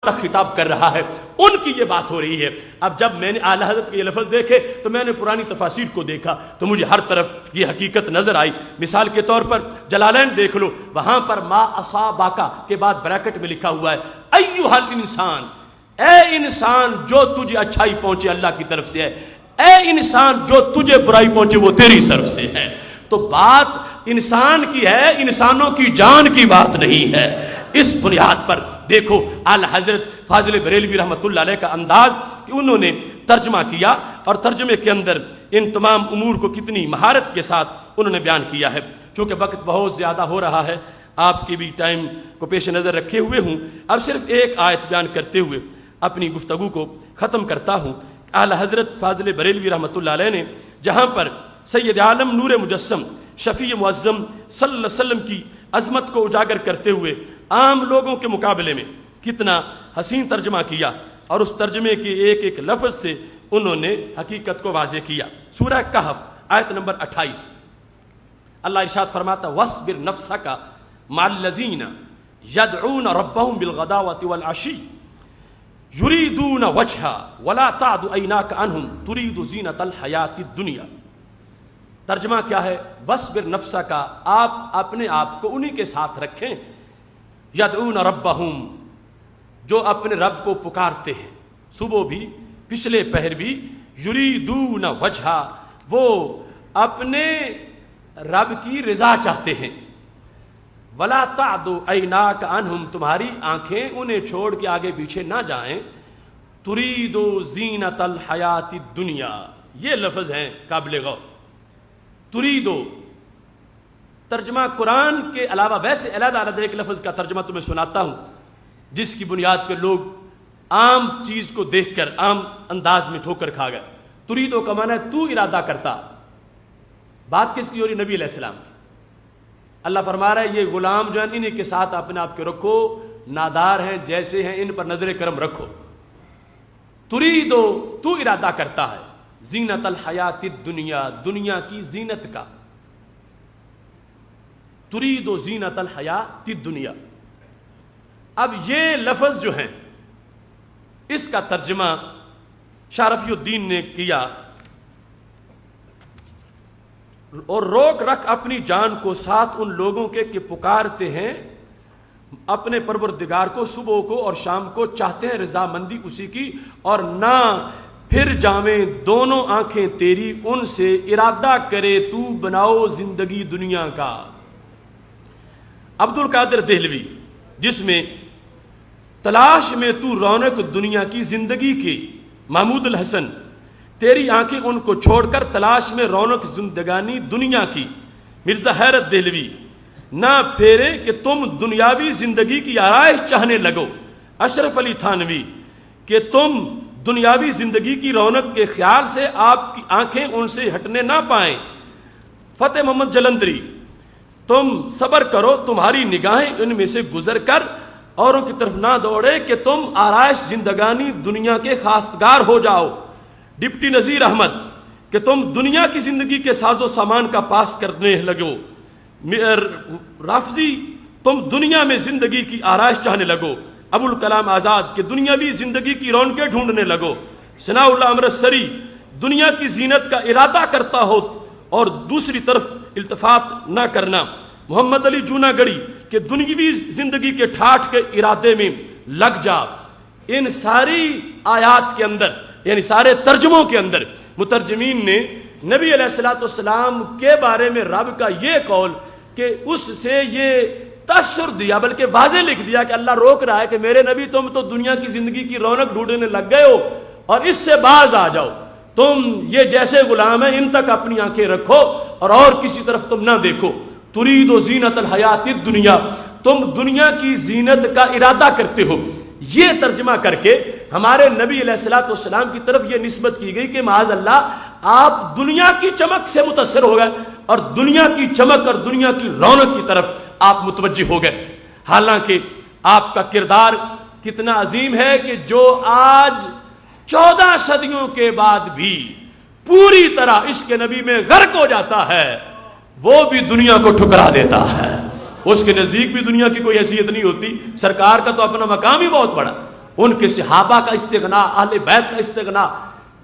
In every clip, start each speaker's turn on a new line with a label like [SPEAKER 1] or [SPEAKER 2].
[SPEAKER 1] تک خطاب کر رہا ہے، ان کی یہ بات ہو رہی ہے۔ اب جب میں نے اعلیٰ حضرت کے یہ لفظ دیکھے تو میں نے پرانی تفاسیر کو دیکھا تو مجھے ہر طرف یہ حقیقت نظر آئی۔ مثال کے طور پر جلالین دیکھ لو، وہاں پر ما اصاباکا کے بعد بریکٹ میں لکھا ہوا ہے ایھا الانسان، اے انسان جو تجھے اچھائی پہنچے اللہ کی طرف سے ہے، اے انسان جو تجھے برائی پہنچے وہ تیری طرف سے ہے۔ تو بات انسان کی ہے، انسانوں کی جان کی بات نہیں ہے۔ اس بنیاد پر دیکھو اعلیٰ حضرت فاضل بریلوی رحمۃ اللہ علیہ کا انداز کہ انہوں نے ترجمہ کیا، اور ترجمے کے اندر ان تمام امور کو کتنی مہارت کے ساتھ انہوں نے بیان کیا ہے۔ چونکہ وقت بہت زیادہ ہو رہا ہے، آپ کی بھی ٹائم کو پیش نظر رکھے ہوئے ہوں، اب صرف ایک آیت بیان کرتے ہوئے اپنی گفتگو کو ختم کرتا ہوں۔ اعلیٰ حضرت فاضل بریلوی رحمۃ اللہ علیہ نے جہاں پر سید عالم نور مجسم شفیع معظم صلی اللہ علیہ وسلم کی عظمت کو اجاگر کرتے ہوئے عام لوگوں کے مقابلے میں کتنا حسین ترجمہ کیا، اور اس ترجمے کے ایک ایک لفظ سے انہوں نے حقیقت کو واضح کیا۔ سورہ کہف آیت نمبر 28 اللہ ارشاد فرماتا وَاصْبِرْ نَفْسَكَ مَعَ الَّذِينَ يَدْعُونَ رَبَّهُمْ بِالْغَدَاوَةِ وَالْعَشِيِّ يُرِيدُونَ وَجْهَهُ وَلَا تَعْدُ عَيْنَاكَ عَنْهُمْ تُرِيدُ زِينَةَ الْحَيَاةِ الدُّنْيَا۔ ترجمہ کیا ہے؟ وَاصْبِرْ نَفْسَكَ، آپ اپنے آپ کو انہی کے ساتھ رکھیں، یدعون ربہم، جو اپنے رب کو پکارتے ہیں صبح بھی پچھلے پہر بھی، یریدون وجہا، وہ اپنے رب کی رضا چاہتے ہیں، ولا تعد عیناک عنہم، تمہاری آنکھیں انہیں چھوڑ کے آگے پیچھے نہ جائیں، ترید زینت الحیات الدنیا، یہ لفظ ہیں قابل غور، تریدو۔ ترجمہ قرآن کے علاوہ ویسے علیحدہ علیحدہ ایک لفظ کا ترجمہ تمہیں سناتا ہوں جس کی بنیاد پہ لوگ عام چیز کو دیکھ کر عام انداز میں ٹھوکر کھا گئے۔ تریدو کا معنی ہے تو ارادہ کرتا۔ بات کس کی ہو رہی؟ نبی علیہ السلام کی۔ اللہ فرما رہا ہے یہ غلام جو ہیں انہیں کے ساتھ اپنے آپ کے رکھو، نادار ہیں جیسے ہیں، ان پر نظر کرم رکھو۔ تریدو، تو ارادہ کرتا ہے، زینت الحیات الدنیا، دنیا کی زینت کا، ترید زینت الحیات الدنیا۔ اب یہ لفظ جو ہیں اس کا ترجمہ شاہ رفیع الدین نے کیا، اور روک رکھ اپنی جان کو ساتھ ان لوگوں کے کہ پکارتے ہیں اپنے پروردگار کو، صبح کو اور شام کو، چاہتے ہیں رضامندی اسی کی، اور نہ پھر جاویں دونوں آنکھیں تیری ان سے، ارادہ کرے تو بناؤ زندگی دنیا کا۔ عبد القادر دہلوی، جس میں تلاش میں تو رونق دنیا کی زندگی کی، محمود الحسن، تیری آنکھیں ان کو چھوڑ کر تلاش میں رونق زندگانی دنیا کی، مرزا حیرت دہلوی، نہ پھیرے کہ تم دنیاوی زندگی کی آرائش چاہنے لگو، اشرف علی تھانوی، کہ تم دنیاوی زندگی کی رونق کے خیال سے آپ کی آنکھیں ان سے ہٹنے نہ پائیں، فتح محمد جلندری، تم صبر کرو تمہاری نگاہیں ان میں سے گزر کر اوروں کی طرف نہ دوڑے کہ تم آرائش زندگانی دنیا کے خواستگار ہو جاؤ، ڈپٹی نذیر احمد، کہ تم دنیا کی زندگی کے ساز و سامان کا پاس کرنے لگو، رافضی، تم دنیا میں زندگی کی آرائش چاہنے لگو، ابو الکلام آزاد، کہ دنیاوی زندگی کی رونقیں ڈھونڈنے لگو، ثناء اللہ امرتسری، دنیا کی زینت کا ارادہ کرتا ہو اور دوسری طرف التفات نہ کرنا، محمد علی جونا گڑی، کہ دنیاوی زندگی کے ٹھاٹھ کے ارادے میں لگ جا۔ ان ساری آیات کے اندر، یعنی سارے ترجموں کے اندر، مترجمین نے نبی علیہ السلام کے بارے میں رب کا یہ قول کہ اس سے یہ تاثر دیا، بلکہ واضح لکھ دیا کہ اللہ روک رہا ہے کہ میرے نبی تم تو دنیا کی زندگی کی رونق ڈھونڈنے لگ گئے ہو اور اس سے باز آ جاؤ، تم یہ جیسے غلام ہیں ان تک اپنی آنکھیں رکھو اور کسی طرف تم نہ دیکھو، ترید و زینت الحیات الدنیا، تم دنیا کی زینت کا ارادہ کرتے ہو۔ یہ ترجمہ کر کے ہمارے نبی علیہ السلام کی طرف یہ نسبت کی گئی کہ معاذ اللہ آپ دنیا کی چمک سے متاثر ہو گئے اور دنیا کی چمک اور دنیا کی رونق کی طرف آپ متوجہ ہو گئے، حالانکہ آپ کا کردار کتنا عظیم ہے کہ جو آج 14 صدیوں کے بعد بھی پوری طرح عشق نبی میں غرق ہو جاتا ہے، وہ بھی دنیا کو ٹھکرا دیتا ہے، اس کے نزدیک بھی دنیا کی کوئی حیثیت نہیں ہوتی، سرکار کا تو اپنا مقام ہی بہت بڑا، ان کے صحابہ کا استغنا، اہل بیت کا استغنا،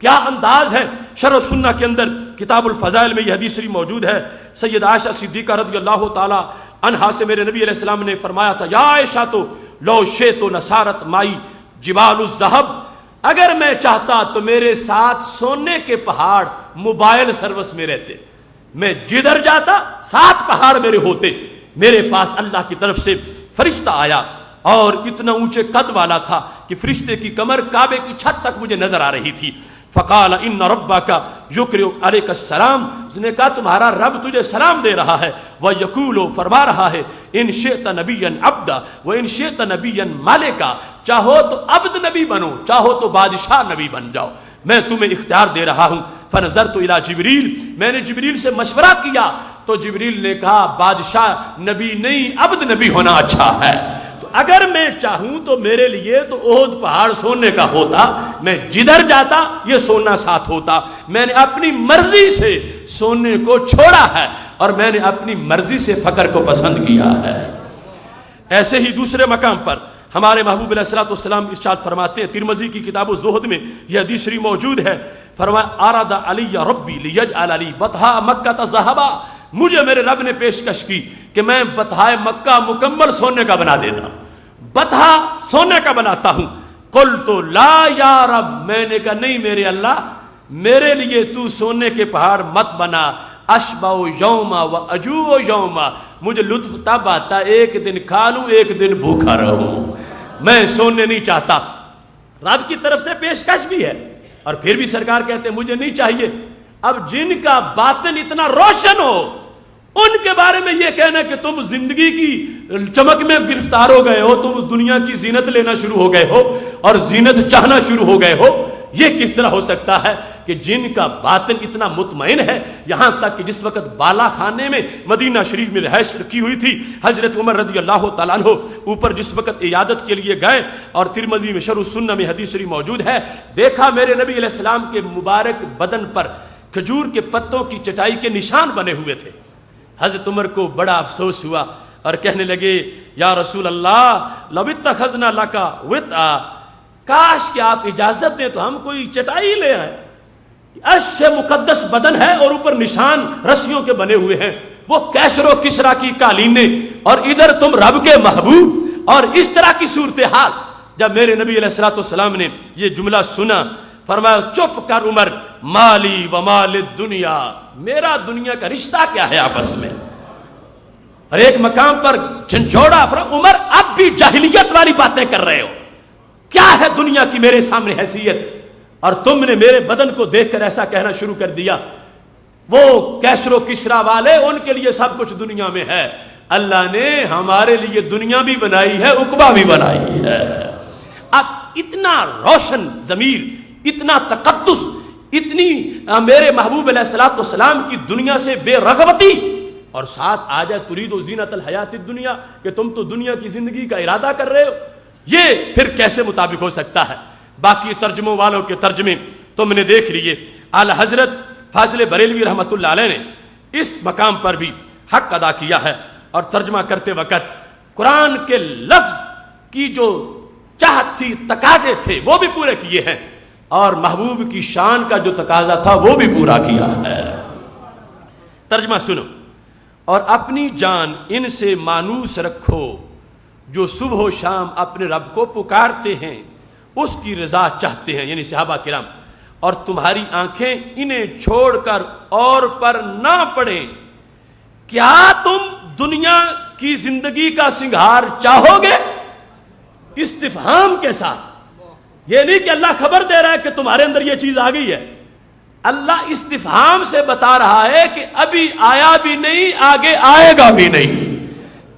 [SPEAKER 1] کیا انداز ہے۔ شرح سنہ کے اندر کتاب الفضائل میں یہ حدیث شریف موجود ہے۔ سید عائشہ صدیقہ رضی اللہ تعالی عنہا سے میرے نبی علیہ السلام نے فرمایا تھا، یا عائشہ تو لو شئت لصارت مائی جبال الذہب، اگر میں چاہتا تو میرے ساتھ سونے کے پہاڑ موبائل سروس میں رہتے، میں جدھر جاتا 7 پہاڑ میرے ہوتے۔ میرے پاس اللہ کی طرف سے فرشتہ آیا اور اتنا اونچے قد والا تھا کہ فرشتے کی کمر کعبے کی چھت تک مجھے نظر آ رہی تھی۔ فقال ان ربک یقرئ علیک السلام، اس نے کہا تمہارا رب تجھے سلام دے رہا ہے، ویقول، فرما رہا ہے، ان شئت نبیا عبدا وان شئت نبیا ملکا، چاہو تو عبد نبی بنو، چاہو تو بادشاہ نبی بن جاؤ، میں تمہیں اختیار دے رہا ہوں۔ فنظرت الی جبریل، میں نے جبریل سے مشورہ کیا تو جبریل نے کہا بادشاہ نبی نہیں عبد نبی ہونا اچھا ہے۔ اگر میں چاہوں تو میرے لیے تو احد پہاڑ سونے کا ہوتا، میں جدھر جاتا یہ سونا ساتھ ہوتا۔ میں نے اپنی مرضی سے سونے کو چھوڑا ہے اور میں نے اپنی مرضی سے فقر کو پسند کیا ہے۔ ایسے ہی دوسرے مقام پر ہمارے محبوب علیہ الصلوۃ والسلام ارشاد فرماتے ہیں، ترمذی کی کتاب الزہد میں یہ حدیث شریف موجود ہے، فرمایا اراد علی ربی لیجعل علی بطحا مکہ ذہبا، مجھے میرے رب نے پیشکش کی کہ میں بطحائے مکہ مکمل سونے کا بنا دیتا، بطحا سونے کا بناتا ہوں۔ قلت لا یا رب، میں نے کہا نہیں میرے اللہ، میرے لیے تو سونے کے پہاڑ مت بنا، اشبع یوما و اجوع یوما، مجھے لطف تب آتا ایک دن کھا لوں ایک دن بھوکا رہوں، میں سونے نہیں چاہتا۔ رب کی طرف سے پیشکش بھی ہے اور پھر بھی سرکار کہتے ہیں مجھے نہیں چاہیے۔ اب جن کا باطن اتنا روشن ہو ان کے بارے میں یہ کہنا کہ تم زندگی کی چمک میں گرفتار ہو گئے ہو، تم دنیا کی زینت لینا شروع ہو گئے ہو اور زینت چاہنا شروع ہو گئے ہو، یہ کس طرح ہو سکتا ہے کہ جن کا باطن اتنا مطمئن ہے، یہاں تک کہ جس وقت بالا خانے میں مدینہ شریف میں رہائش رکھی ہوئی تھی حضرت عمر رضی اللہ تعالیٰ عنہ اوپر جس وقت عیادت کے لیے گئے، اور ترمذی میں شرح السنہ میں حدیث شریف موجود ہے، دیکھا میرے نبی علیہ السلام کے مبارک بدن پر کھجور کے پتوں کی چٹائی کے نشان بنے ہوئے تھے۔ حضرت عمر کو بڑا افسوس ہوا اور کہنے لگے یا رسول اللہ لو اتخذنا لکا وطا، کاش کہ آپ اجازت دیں تو ہم کوئی چٹائی لے آئیں، عرش سے مقدس بدن ہے اور اوپر نشان رسیوں کے بنے ہوئے ہیں، وہ کیسر و کسرا کی قالینیں، اور ادھر تم رب کے محبوب، اور اس طرح کی صورتحال۔ جب میرے نبی علیہ الصلوۃ والسلام نے یہ جملہ سنا فرمایا چپ کر عمر، مالی و مال الدنیا، میرا دنیا کا رشتہ کیا ہے آپس میں۔ اور ایک مقام پر جھنجھوڑا، عمر اب بھی جاہلیت والی باتیں کر رہے ہو، کیا ہے دنیا کی میرے سامنے حیثیت، اور تم نے میرے بدن کو دیکھ کر ایسا کہنا شروع کر دیا، وہ کیسر و کسرا والے ان کے لیے سب کچھ دنیا میں ہے، اللہ نے ہمارے لیے دنیا بھی بنائی ہے عقبہ بھی بنائی ہے۔ اب اتنا روشن ضمیر، اتنا تقدس، اتنی میرے محبوب علیہ الصلوۃ والسلام کی دنیا سے بے رغبتی، اور ساتھ آ جائے ترید و زینت الحیات الدنیا کہ تم تو دنیا کی زندگی کا ارادہ کر رہے ہو، یہ پھر کیسے مطابق ہو سکتا ہے؟ باقی ترجموں والوں کے ترجمے تم نے دیکھ لیے۔ اعلی حضرت فاضل بریلوی رحمۃ اللہ علیہ نے اس مقام پر بھی حق ادا کیا ہے، اور ترجمہ کرتے وقت قرآن کے لفظ کی جو چاہت تھی، تقاضے تھے، وہ بھی پورے کیے ہیں، اور محبوب کی شان کا جو تقاضا تھا وہ بھی پورا کیا ہے۔ ترجمہ سنو، اور اپنی جان ان سے مانوس رکھو جو صبح و شام اپنے رب کو پکارتے ہیں، اس کی رضا چاہتے ہیں، یعنی صحابہ کرام، اور تمہاری آنکھیں انہیں چھوڑ کر اور پر نہ پڑیں۔ کیا تم دنیا کی زندگی کا سنگھار چاہو گے؟ استفہام کے ساتھ، یہ نہیں کہ اللہ خبر دے رہا ہے کہ تمہارے اندر یہ چیز آ گئی ہے، اللہ استفہام سے بتا رہا ہے کہ ابھی آیا بھی نہیں، آگے آئے گا بھی نہیں۔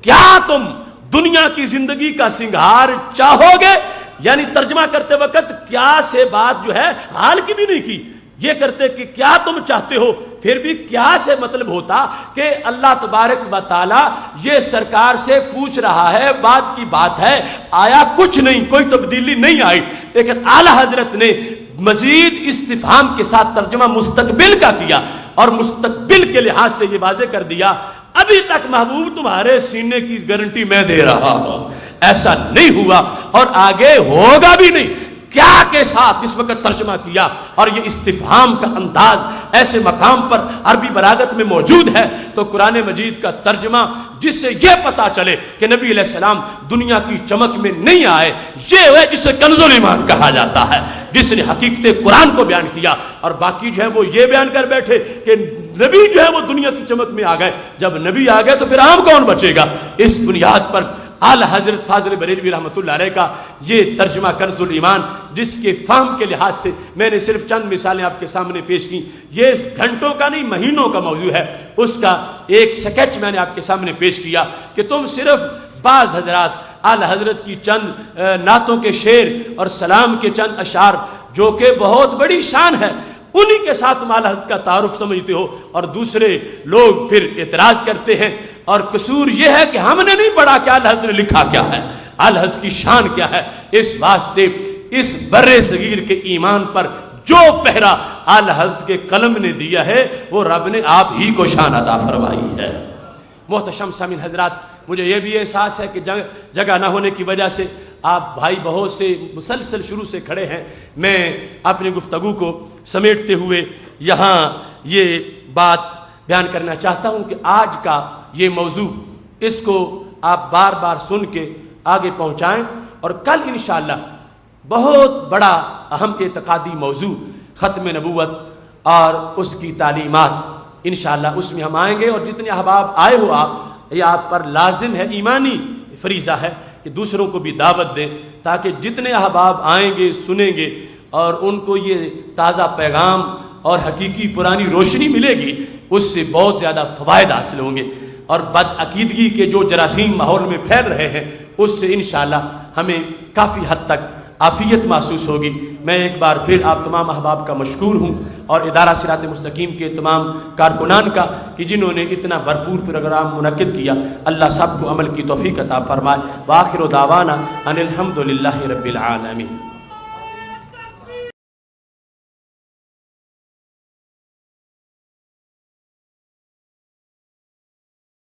[SPEAKER 1] کیا تم دنیا کی زندگی کا سنگھار چاہو گے؟ یعنی ترجمہ کرتے وقت کیا سے بات جو ہے حال کی بھی نہیں کی، یہ کرتے کہ کیا تم چاہتے ہو، پھر بھی کیا سے مطلب ہوتا کہ اللہ تبارک و تعالی یہ سرکار سے پوچھ رہا ہے، بات کی بات ہے، آیا کچھ نہیں، کوئی تبدیلی نہیں آئی، لیکن اعلی حضرت نے مزید استفہام کے ساتھ ترجمہ مستقبل کا کیا، اور مستقبل کے لحاظ سے یہ واضح کر دیا ابھی تک محبوب تمہارے سینے کی گارنٹی میں دے رہا ہوں، ایسا نہیں ہوا اور آگے ہوگا بھی نہیں۔ کیا کے ساتھ اس وقت ترجمہ کیا، اور یہ استفہام کا انداز ایسے مقام پر عربی بلاغت میں موجود ہے، تو قرآن مجید کا ترجمہ جس سے یہ پتا چلے کہ نبی علیہ السلام دنیا کی چمک میں نہیں آئے، یہ ہے جسے کنز الایمان کہا جاتا ہے، جس نے حقیقت قرآن کو بیان کیا، اور باقی جو ہے وہ یہ بیان کر بیٹھے کہ نبی جو ہے وہ دنیا کی چمک میں آ گئے۔ جب نبی آ گئے تو پھر عام کون بچے گا؟ اس بنیاد پر اعلی حضرت فاضل بریلوی رحمۃ اللہ علیہ کا یہ ترجمہ کنز الایمان، جس کے فہم کے لحاظ سے میں نے صرف چند مثالیں آپ کے سامنے پیش کی، یہ گھنٹوں کا نہیں مہینوں کا موضوع ہے، اس کا ایک سکیچ میں نے آپ کے سامنے پیش کیا کہ تم صرف بعض حضرات اعلی حضرت کی چند نعتوں کے شعر اور سلام کے چند اشعار جو کہ بہت بڑی شان ہے، انہی کے ساتھ تم اعلی حضرت کا تعارف سمجھتے ہو، اور دوسرے لوگ پھر اعتراض کرتے ہیں، اور قصور یہ ہے کہ ہم نے نہیں پڑھا کہ اعلی حضرت نے لکھا کیا ہے، اعلی حضرت کی شان کیا ہے۔ اس واسطے اس برے صغیر کے ایمان پر جو پہرا اعلی حضرت کے قلم نے دیا ہے وہ رب نے آپ ہی کو شان عطا فرمائی ہے۔ محتشم سامعین حضرات، مجھے یہ بھی احساس ہے کہ جگہ نہ ہونے کی وجہ سے آپ بھائی بہت سے مسلسل شروع سے کھڑے ہیں، میں اپنی گفتگو کو سمیٹتے ہوئے یہاں یہ بات بیان کرنا چاہتا ہوں کہ آج کا یہ موضوع، اس کو آپ بار بار سن کے آگے پہنچائیں، اور کل انشاءاللہ بہت بڑا اہم اعتقادی موضوع ختم نبوت اور اس کی تعلیمات، انشاءاللہ اس میں ہم آئیں گے، اور جتنے احباب آئے ہو آپ، یہ آپ پر لازم ہے، ایمانی فریضہ ہے کہ دوسروں کو بھی دعوت دیں، تاکہ جتنے احباب آئیں گے سنیں گے اور ان کو یہ تازہ پیغام اور حقیقی پرانی روشنی ملے گی، اس سے بہت زیادہ فوائد حاصل ہوں گے، اور بدعقیدگی کے جو جراثیم ماحول میں پھیل رہے ہیں اس سے انشاءاللہ ہمیں کافی حد تک عافیت محسوس ہوگی۔ میں ایک بار پھر آپ تمام احباب کا مشکور ہوں، اور ادارہ صراط مستقیم کے تمام کارکنان کا کہ جنہوں نے اتنا بھرپور پروگرام منعقد کیا۔ اللہ سب کو عمل کی توفیق عطا فرمائے۔ وآخر دعوانا ان الحمدللہ رب العالمین۔